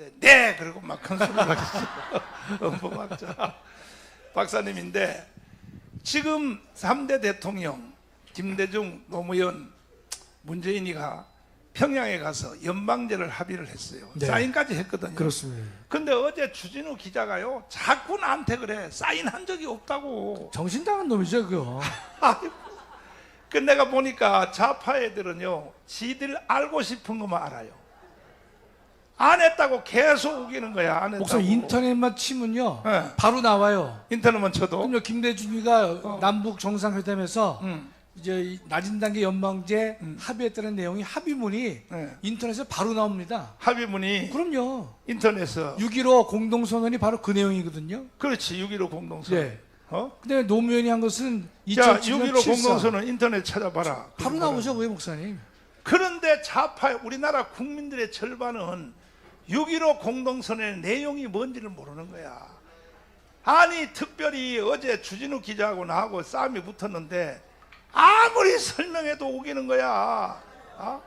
물었는데 네! 그러고 막 큰 소리를 하셨어요. 헌법학자 박사님인데 지금 3대 대통령 김대중, 노무현, 문재인이가 평양에 가서 연방제를 합의를 했어요. 네. 사인까지 했거든요. 그렇습니다. 근데 어제 주진우 기자가요 자꾸 나한테 그래 사인한 적이 없다고. 정신 나간 놈이죠, 그거. 아이고. 그 내가 보니까 좌파 애들은요 지들 알고 싶은 것만 알아요. 안 했다고 계속 우기는 거야. 안 했다고. 목사님 인터넷만 치면요, 네. 바로 나와요. 인터넷만 쳐도. 그럼요, 김대중이가 남북 정상회담에서 이제 이 낮은 단계 연방제 합의했다는 내용이 합의문이 네. 인터넷에 바로 나옵니다. 합의문이 그럼요. 인터넷에서 6.15 공동선언이 바로 그 내용이거든요. 그렇지 6.15 공동선언. 네. 어? 근데 노무현이 한 것은 자 2007년 6.15 공동선언 인터넷 찾아봐라. 바로 나오죠, 왜 목사님? 그런데 좌파 우리나라 국민들의 절반은 6.15 공동선언의 내용이 뭔지를 모르는 거야. 아니 특별히 어제 주진우 기자하고 나하고 싸움이 붙었는데 아무리 설명해도 우기는 거야. 어?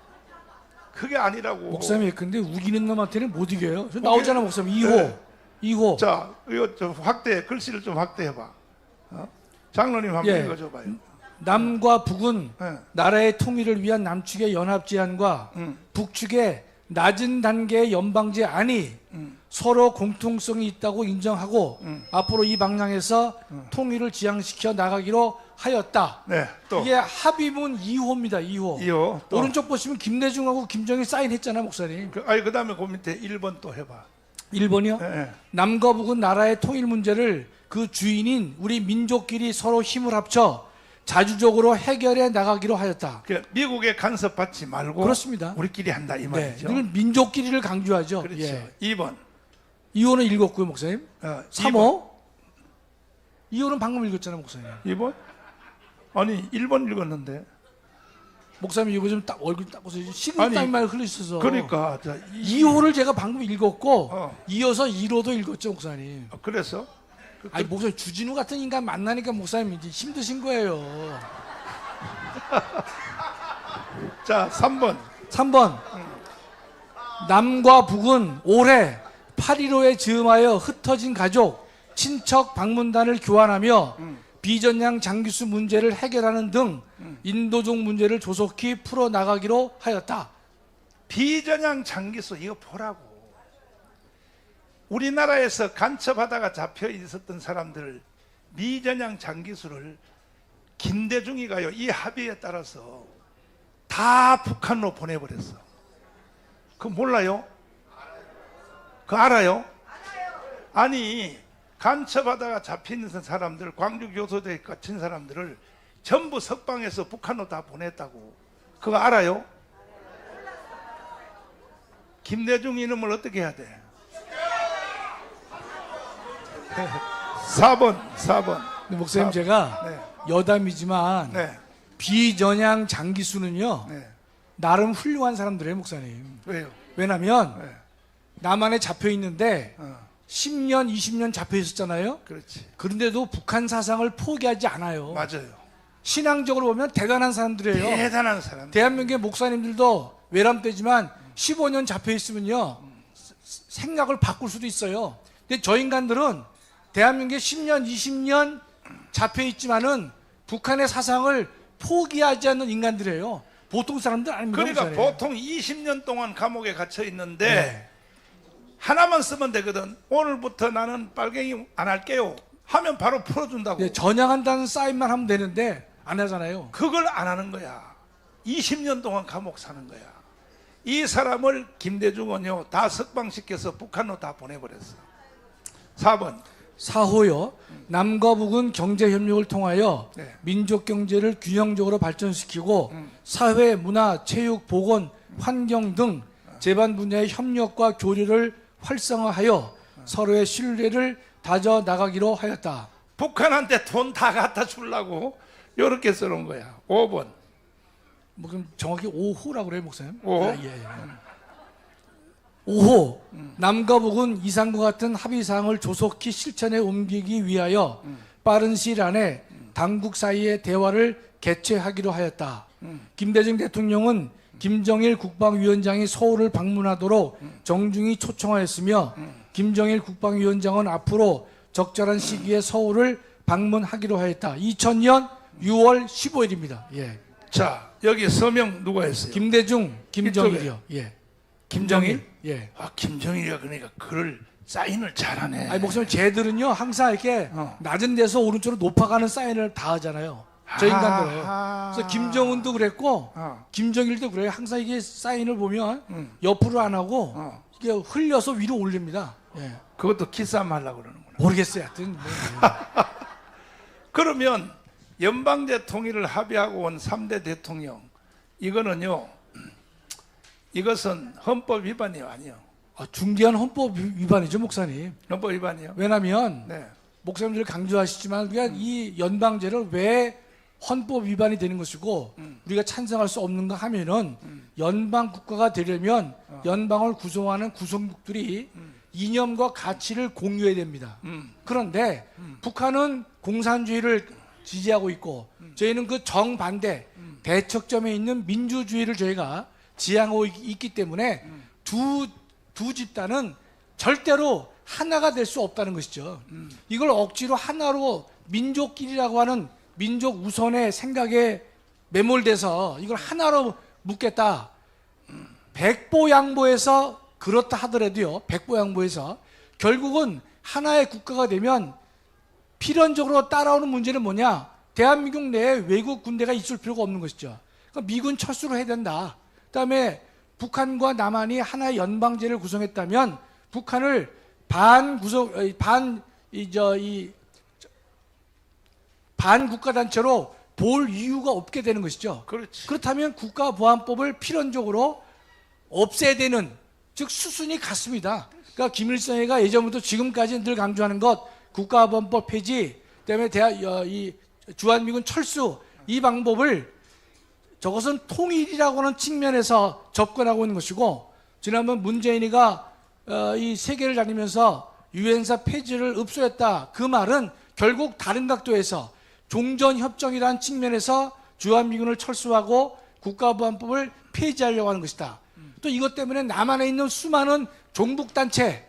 그게 아니라고. 목사님, 근데 우기는 놈한테는 못 이겨요. 저 나오잖아, 목사님. 2호. 네. 2호. 자, 이거 좀 확대, 글씨를 좀 확대해봐. 어? 장로님 한번 예. 읽어줘봐요. 남과 북은 예. 나라의 통일을 위한 남측의 연합 제안과 북측의 낮은 단계의 연방제 안이 서로 공통성이 있다고 인정하고 앞으로 이 방향에서 통일을 지향시켜 나가기로 하였다. 네, 또 이게 합의문 2호입니다. 2호. 이호. 또. 오른쪽 보시면 김대중하고 김정일 사인했잖아, 목사님. 그 다음에 그 밑에 1번 또 해봐. 1번이요? 예, 예. 남과 북은 나라의 통일 문제를 그 주인인 우리 민족끼리 서로 힘을 합쳐 자주적으로 해결해 나가기로 하였다. 그 미국에 간섭받지 말고 그렇습니다. 우리끼리 한다 이 네, 말이죠. 늘 민족끼리를 강조하죠. 그렇죠. 예. 2번. 2호는 읽었고요, 목사님. 2번. 3호. 2호는 방금 읽었잖아요, 목사님. 2번? 아니 1번 읽었는데. 목사님 이거 좀 딱 얼굴 닦고서 아니, 식은땀이 흘리셔서. 그러니까 자, 2호를 제가 방금 읽었고 어. 이어서 1호도 읽었죠, 목사님. 그래서 아니 목사님 주진우 같은 인간 만나니까 목사님 이제 힘드신 거예요. 자 3번. 3번. 남과 북은 올해 8.15에 즈음하여 흩어진 가족, 친척 방문단을 교환하며 비전향 장기수 문제를 해결하는 등 인도적 문제를 조속히 풀어나가기로 하였다. 비전향 장기수 이거 보라고. 우리나라에서 간첩하다가 잡혀 있었던 사람들 미전향 장기수를 김대중이가요 이 합의에 따라서 다 북한으로 보내버렸어. 그거 몰라요? 그거 알아요? 아니 간첩하다가 잡혀 있는 사람들 광주교도소에 갇힌 사람들을 전부 석방해서 북한으로 다 보냈다고. 그거 알아요? 김대중 이름을 어떻게 해야 돼? 4번. 근데 목사님 제가 네. 여담이지만 네. 비전향 장기수는요 네. 나름 훌륭한 사람들이에요, 목사님. 왜요? 왜냐면 네. 남한에 잡혀 있는데 어, 10년, 20년 잡혀 있었잖아요. 그렇지. 그런데도 북한 사상을 포기하지 않아요. 맞아요. 신앙적으로 보면 대단한 사람들이에요. 대단한 사람. 대한민국의 목사님들도 외람되지만 15년 잡혀 있으면요 생각을 바꿀 수도 있어요. 근데 저 인간들은 대한민국에 10년, 20년 잡혀 있지만은 북한의 사상을 포기하지 않는 인간들이에요. 보통 사람들 아닙니다. 그러니까 목사님. 보통 20년 동안 감옥에 갇혀 있는데 네. 하나만 쓰면 되거든. 오늘부터 나는 빨갱이 안 할게요. 하면 바로 풀어준다고. 네, 전향한다는 사인만 하면 되는데 안 하잖아요. 그걸 안 하는 거야. 20년 동안 감옥 사는 거야. 이 사람을 김대중은요 다 석방시켜서 북한으로 다 보내버렸어. 4번. 4호요. 남과 북은 경제 협력을 통하여 네. 민족 경제를 균형적으로 발전시키고 사회, 문화, 체육, 보건, 환경 등 제반 분야의 협력과 교류를 활성화하여 서로의 신뢰를 다져 나가기로 하였다. 북한한테 돈 다 갖다 주려고 이렇게 써놓은 거야. 5번. 뭐 그럼 정확히 5호라고 그래요, 목사님? 5호? 아, 예. 5호. 남과 북은 이상과 같은 합의사항을 조속히 실천에 옮기기 위하여 빠른 시일 안에 당국 사이의 대화를 개최하기로 하였다. 김대중 대통령은 김정일 국방위원장이 서울을 방문하도록 정중히 초청하였으며 김정일 국방위원장은 앞으로 적절한 시기에 서울을 방문하기로 하였다. 2000년 6월 15일입니다. 예. 자, 여기 서명 누가 했어요? 김대중, 김정일이요. 예. 김정일? 예. 아, 김정일이가 그러니까 글을 사인을 잘하네. 아니, 목사님, 쟤들은요, 항상 이렇게 어. 낮은 데서 오른쪽으로 높아가는 사인을 다 하잖아요. 저 인간들은. 아하. 그래서 김정은도 그랬고, 어. 김정일도 그래요. 항상 이게 사인을 보면 옆으로 안 하고, 어. 이게 흘려서 위로 올립니다. 예. 그것도 기싸움 하려고 그러는구나. 모르겠어요. 하여튼. 뭐. 그러면 연방제 통일을 합의하고 온 3대 대통령, 이거는요, 이것은 헌법 위반이요, 아니요? 중대한 헌법 위반이죠, 목사님. 헌법 위반이요? 왜냐하면, 네. 목사님들 강조하시지만, 우리가 이 연방제를 왜 헌법 위반이 되는 것이고, 우리가 찬성할 수 없는가 하면은, 연방 국가가 되려면, 연방을 구성하는 구성국들이 이념과 가치를 공유해야 됩니다. 그런데 북한은 공산주의를 지지하고 있고 저희는 그 정반대 대척점에 있는 민주주의를 저희가 지향하고 있기 때문에 두 집단은 절대로 하나가 될 수 없다는 것이죠. 이걸 억지로 하나로 민족끼리라고 하는 민족 우선의 생각에 매몰돼서 이걸 하나로 묶겠다. 백보양보해서 그렇다 하더라도요, 백보양보해서 결국은 하나의 국가가 되면 필연적으로 따라오는 문제는 뭐냐? 대한민국 내에 외국 군대가 있을 필요가 없는 것이죠. 그러니까 미군 철수를 해야 된다. 그다음에 북한과 남한이 하나의 연방제를 구성했다면 북한을 반국가 단체로 볼 이유가 없게 되는 것이죠. 그렇지. 그렇다면 국가보안법을 필연적으로 없애야 되는, 즉 수순이 같습니다. 그러니까 김일성이가 예전부터 지금까지 늘 강조하는 것, 국가보안법 폐지, 그다음에 이 주한미군 철수, 이 방법을 저것은 통일이라고 하는 측면에서 접근하고 있는 것이고, 지난번 문재인이가 이 세계를 다니면서 유엔사 폐지를 읍소했다. 그 말은 결국 다른 각도에서 종전협정이라는 측면에서 주한미군을 철수하고 국가보안법을 폐지하려고 하는 것이다. 또 이것 때문에 남한에 있는 수많은 종북단체,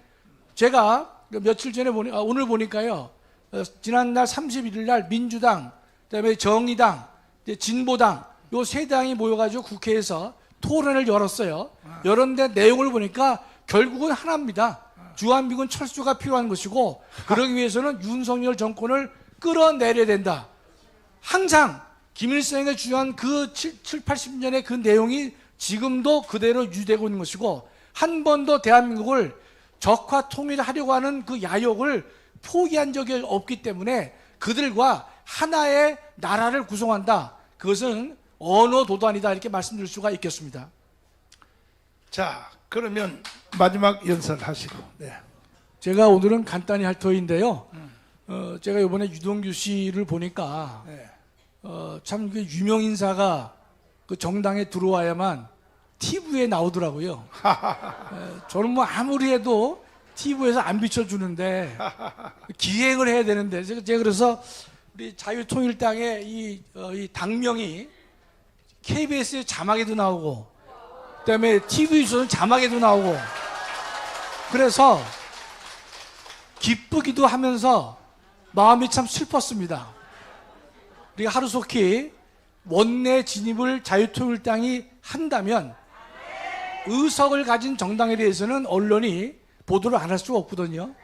제가 며칠 전에 오늘 보니까요, 지난날 31일 날 민주당, 그다음에 정의당, 진보당, 요 세 당이 모여가지고 국회에서 토론을 열었어요. 열었는데 내용을 보니까 결국은 하나입니다. 주한미군 철수가 필요한 것이고, 그러기 위해서는 윤석열 정권을 끌어내려야 된다. 항상 김일성이 주장한 그 80년의 그 내용이 지금도 그대로 유지되고 있는 것이고, 한 번도 대한민국을 적화 통일하려고 하는 그 야욕을 포기한 적이 없기 때문에 그들과 하나의 나라를 구성한다. 그것은 언어도단이다, 이렇게 말씀드릴 수가 있겠습니다. 자, 그러면 마지막 연설하시고. 네. 제가 오늘은 간단히 할 터인데요. 제가 이번에 유동규 씨를 보니까 네. 참 그 유명 인사가 그 정당에 들어와야만 TV에 나오더라고요. 저는 뭐 아무리 해도 TV에서 안 비춰주는데 기행을 해야 되는데, 제가 그래서 우리 자유통일당의 이 당명이 KBS의 자막에도 나오고, 그다음에 TV에서는 자막에도 나오고, 그래서 기쁘기도 하면서 마음이 참 슬펐습니다. 우리가 하루속히 원내 진입을 자유통일당이 한다면 의석을 가진 정당에 대해서는 언론이 보도를 안 할 수가 없거든요.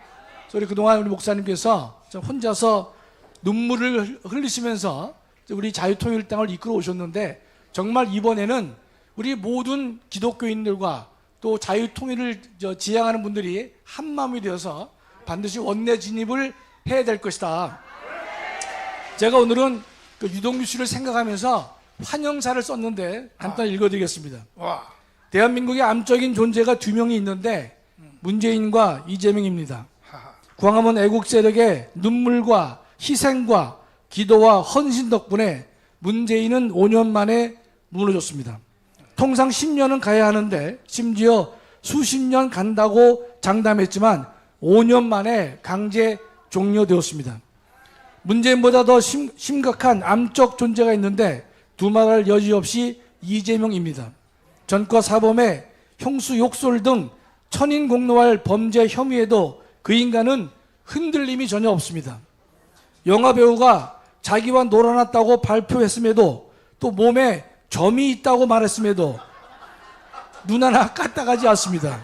그래서 그동안 우리 목사님께서 혼자서 눈물을 흘리시면서 우리 자유통일당을 이끌어 오셨는데, 정말 이번에는 우리 모든 기독교인들과 또 자유통일을 지향하는 분들이 한마음이 되어서 반드시 원내 진입을 해야 될 것이다. 제가 오늘은 그 유동규 씨를 생각하면서 환영사를 썼는데 간단히 읽어드리겠습니다. 와. 대한민국의 암적인 존재가 두 명이 있는데 문재인과 이재명입니다. 광화문 애국 세력의 눈물과 희생과 기도와 헌신 덕분에 문재인은 5년 만에 무너졌습니다. 통상 10년은 가야 하는데 심지어 수십 년 간다고 장담했지만 5년 만에 강제 종료되었습니다. 문재인보다 더 심각한 암적 존재가 있는데 두말할 여지 없이 이재명입니다. 전과 사범의 형수 욕설 등 천인공노할 범죄 혐의에도 그 인간은 흔들림이 전혀 없습니다. 영화배우가 자기와 놀아났다고 발표했음에도 또 몸에 점이 있다고 말했음에도 눈 하나 까딱하지 않습니다.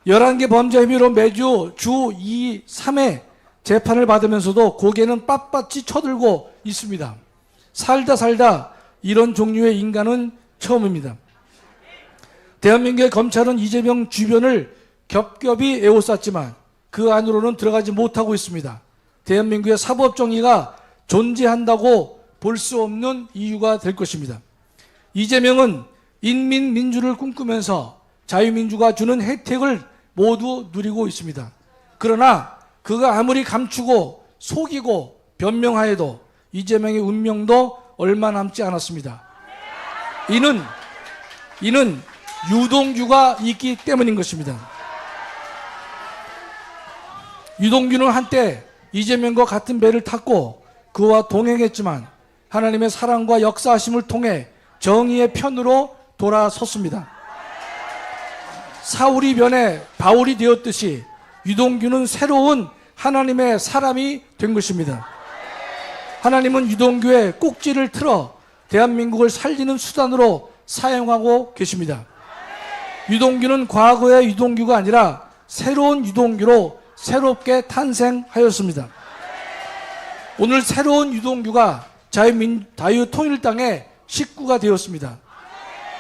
11개 범죄 혐의로 매주 주 2, 3회 재판을 받으면서도 고개는 빳빳이 쳐들고 있습니다. 살다 이런 종류의 인간은 처음입니다. 대한민국의 검찰은 이재명 주변을 겹겹이 에워쌌지만 그 안으로는 들어가지 못하고 있습니다. 대한민국의 사법정의가 존재한다고 볼 수 없는 이유가 될 것입니다. 이재명은 인민민주를 꿈꾸면서 자유민주가 주는 혜택을 모두 누리고 있습니다. 그러나 그가 아무리 감추고 속이고 변명하여도 이재명의 운명도 얼마 남지 않았습니다. 이는 유동규가 있기 때문인 것입니다. 유동규는 한때 이재명과 같은 배를 탔고 그와 동행했지만 하나님의 사랑과 역사하심을 통해 정의의 편으로 돌아섰습니다. 사울이 변해 바울이 되었듯이 유동규는 새로운 하나님의 사람이 된 것입니다. 하나님은 유동규의 꼭지를 틀어 대한민국을 살리는 수단으로 사용하고 계십니다. 유동규는 과거의 유동규가 아니라 새로운 유동규로 새롭게 탄생하였습니다. 오늘 새로운 유동규가 자유통일당의 식구가 되었습니다.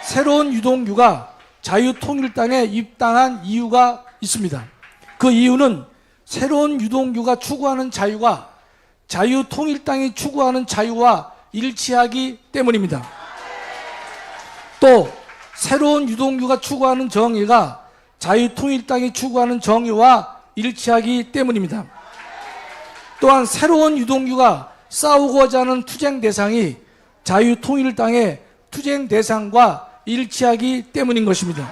새로운 유동규가 자유통일당에 입당한 이유가 있습니다. 그 이유는 새로운 유동규가 추구하는 자유가 자유통일당이 추구하는 자유와 일치하기 때문입니다. 또 새로운 유동규가 추구하는 정의가 자유통일당이 추구하는 정의와 일치하기 때문입니다. 또한 새로운 유동규가 싸우고자 하는 투쟁 대상이 자유통일당의 투쟁 대상과 일치하기 때문인 것입니다.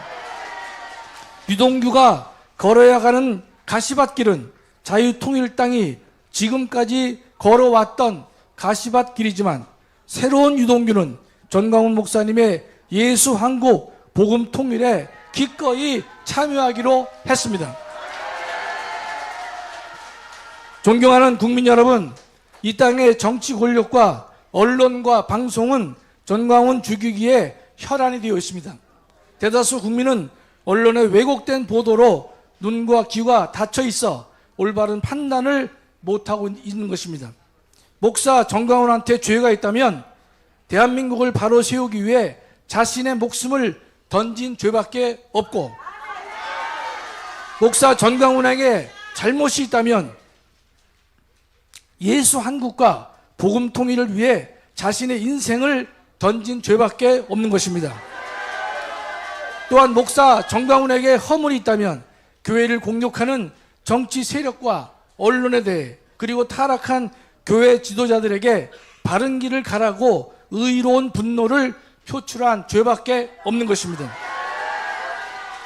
유동규가 걸어야 가는 가시밭길은 자유통일당이 지금까지 걸어왔던 가시밭길이지만 새로운 유동규는 전광훈 목사님의 예수 한국 복음 통일에 기꺼이 참여하기로 했습니다. 존경하는 국민 여러분, 이 땅의 정치 권력과 언론과 방송은 전광훈 죽이기에 혈안이 되어 있습니다. 대다수 국민은 언론의 왜곡된 보도로 눈과 귀가 닫혀 있어 올바른 판단을 못하고 있는 것입니다. 목사 전광훈한테 죄가 있다면 대한민국을 바로 세우기 위해 자신의 목숨을 던진 죄밖에 없고, 목사 전광훈에게 잘못이 있다면 예수 한국과 복음 통일을 위해 자신의 인생을 던진 죄밖에 없는 것입니다. 또한 목사 전광훈에게 허물이 있다면 교회를 공격하는 정치 세력과 언론에 대해, 그리고 타락한 교회 지도자들에게 바른 길을 가라고 의로운 분노를 표출한 죄밖에 없는 것입니다.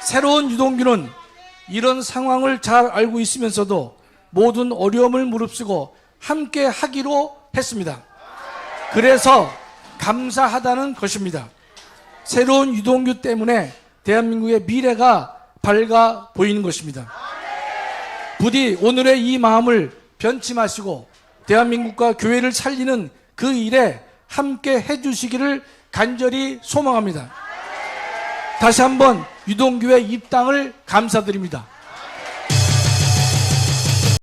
새로운 유동규는 이런 상황을 잘 알고 있으면서도 모든 어려움을 무릅쓰고 함께 하기로 했습니다. 그래서 감사하다는 것입니다. 새로운 유동규 때문에 대한민국의 미래가 밝아 보이는 것입니다. 부디 오늘의 이 마음을 변치 마시고 대한민국과 교회를 살리는 그 일에 함께 해주시기를 간절히 소망합니다. 다시 한번 유동규의 입당을 감사드립니다.